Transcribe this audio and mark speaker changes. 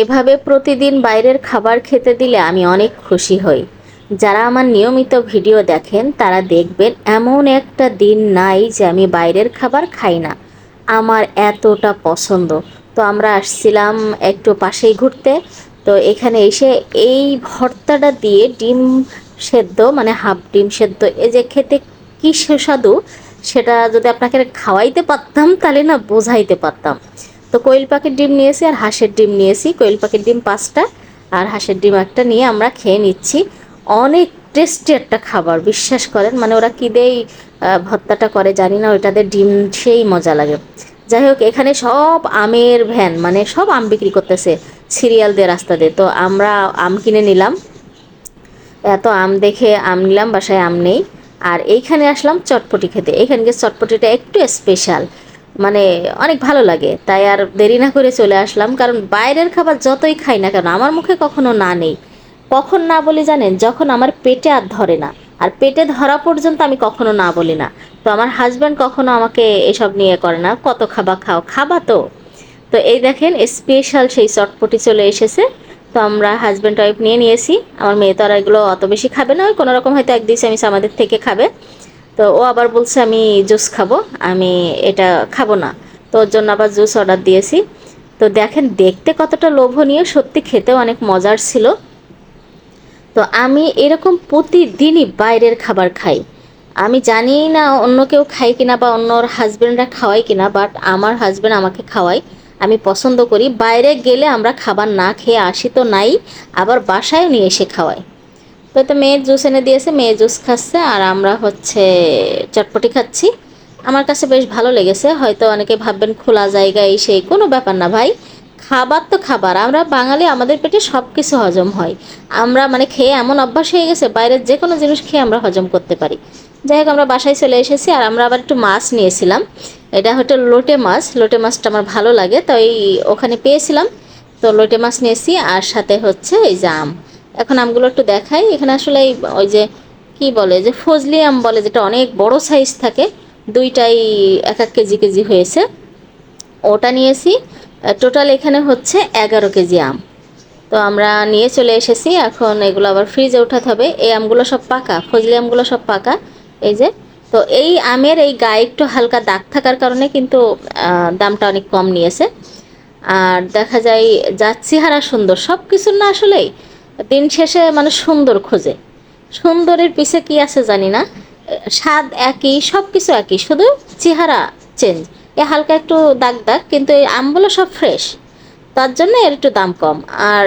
Speaker 1: এভাবে প্রতিদিন বাইরের খাবার খেতে দিলে আমি অনেক খুশি হই। যারা আমার নিয়মিত ভিডিও দেখেন তারা দেখবেন এমন একটা দিন নাই যে আমি বাইরের খাবার খাই না। আমার এতটা পছন্দ। তো আমরা আসছিলাম একটু পাশেই ঘুরতে। তো এখানে এসে এই ভর্তাটা দিয়ে ডিম সেদ্ধ মানে হাফ ডিম সেদ্ধ এই যে খেতে কী সুস্বাদু, সেটা যদি আপনাকে খাওয়াইতে পারতাম তাহলে না বোঝাইতে পারতাম। তো কোয়েল পাখির ডিম নিয়েছি আর হাঁসের ডিম নিয়েছি। কোয়েল পাখির ডিম 5টা আর হাঁসের ডিম একটা নিয়ে আমরা খেয়ে নিচ্ছি। অনেক টেস্টি একটা খাবার, বিশ্বাস করেন। মানে ওরা কী দেই ভর্তাটা করে জানি না, ওইটাদের ডিম সেই মজা লাগে। যাই হোক, এখানে সব আমের ভ্যান, মানে সব আম বিক্রি করতেছে সিরিয়াল দিয়ে রাস্তা দিয়ে। তো আমরা আম কিনে নিলাম। এত আম দেখে আম নিলাম, বাসায় আম নেই। আর এইখানে আসলাম চটপটি খেতে। এইখানকার চটপটিটা একটু স্পেশাল, মানে অনেক ভালো লাগে। তাই আর দেরি না করে চলে আসলাম, কারণ বাইরের খাবার যতই খাই না কেন আমার মুখে কখনো না নেই। কখন না বলি জানেন? যখন আমার পেটে আর ধরে না। আর পেটে ধরা পর্যন্ত আমি কখনো না বলি না। তো আমার হাজব্যান্ড কখনো আমাকে এসব নিয়ে করে না, কত খাবা খাও, খাবা তো। তো এই দেখেন স্পেশাল সেই চটপটি চলে এসেছে। তো আমরা হাজব্যান্ড ওয়াইফ নিয়ে নিয়েছি। আমার মেয়ে তো আর এগুলো অত বেশি খাবে না, ওই কোনো রকম হয়তো 1-2 চামচ আমাদের থেকে খাবে। তো ও আবার বলছে আমি জুস খাবো, আমি এটা খাবো না। তো ওর জন্য আবার জুস অর্ডার দিয়েছি। তো দেখেন দেখতে কতটা লোভনীয়, সত্যি খেতেও অনেক মজার ছিল। তো আমি এরকম প্রতিদিনই বাইরের খাবার খাই। আমি জানি না অন্য কেউ খায় কিনা বা অন্য হাজব্যান্ডরা খাওয়ায় কিনা, বাট আমার হাজব্যান্ড আমাকে খাওয়ায়। আমি পছন্দ করি। বাইরে গেলে আমরা খাবার না খেয়ে আসি তো নাই, আবার বাসায়ও নিয়ে এসে খাওয়াই। তো মেয়ের জুস এনে দিয়েছে, মেয়ে জুস খাচ্ছে আর আমরা হচ্ছে চটপটি খাচ্ছি। আমার কাছে বেশ ভালো লেগেছে। হয়তো অনেকে ভাববেন খোলা জায়গায় সেই, কোনো ব্যাপার না ভাই। খাবার তো খাবার, আমরা বাঙালি, আমাদের পেটে সব কিছু হজম হয়। আমরা মানে খেয়ে এমন অভ্যাস হয়ে গেছে, বাইরের যে কোনো জিনিস খেয়ে আমরা হজম করতে পারি। যাই হোক, আমরা বাসায় চলে এসেছি আর আমরা আবার একটু মাছ নিয়েছিলাম। এটা হচ্ছে লোটে মাছ। লোটে মাছটা আমার ভালো লাগে, তাই ওখানে পেয়েছিলাম। তো লোটে মাছ নিয়েছি আর সাথে হচ্ছে এই যে আম। এখন আমগুলো একটু দেখাই। এখানে আসলে ওই যে কি বলে যে ফজলি আম বলে, যেটা অনেক বড় সাইজ থাকে, দুইটাই 1-1 কেজি কেজি হয়েছে, ওটা নিয়েছি। টোটাল এখানে হচ্ছে 11 কেজি আম। তো আমরা নিয়ে চলে এসেছি। এখন এগুলো আবার ফ্রিজে উঠাতে হবে। এই আমগুলো সব পাকা, ফজলি আমগুলো সব পাকা। এই যে, তো এই আমের এই গায়ে একটু হালকা দাগ থাকার কারণে কিন্তু দামটা অনেক কম নিয়েছে। আর দেখা যায় যার চেহারা সুন্দর, সব কিছুর না আসলেই দিন শেষে মানে সুন্দর খোঁজে। সুন্দরের পিছে কি আছে জানি না, স্বাদ একই, সব কিছু একই, শুধু চেহারা চেঞ্জ। এ হালকা একটু দাগ দাগ, কিন্তু এই আমগুলো সব ফ্রেশ, তার জন্য এর একটু দাম কম। আর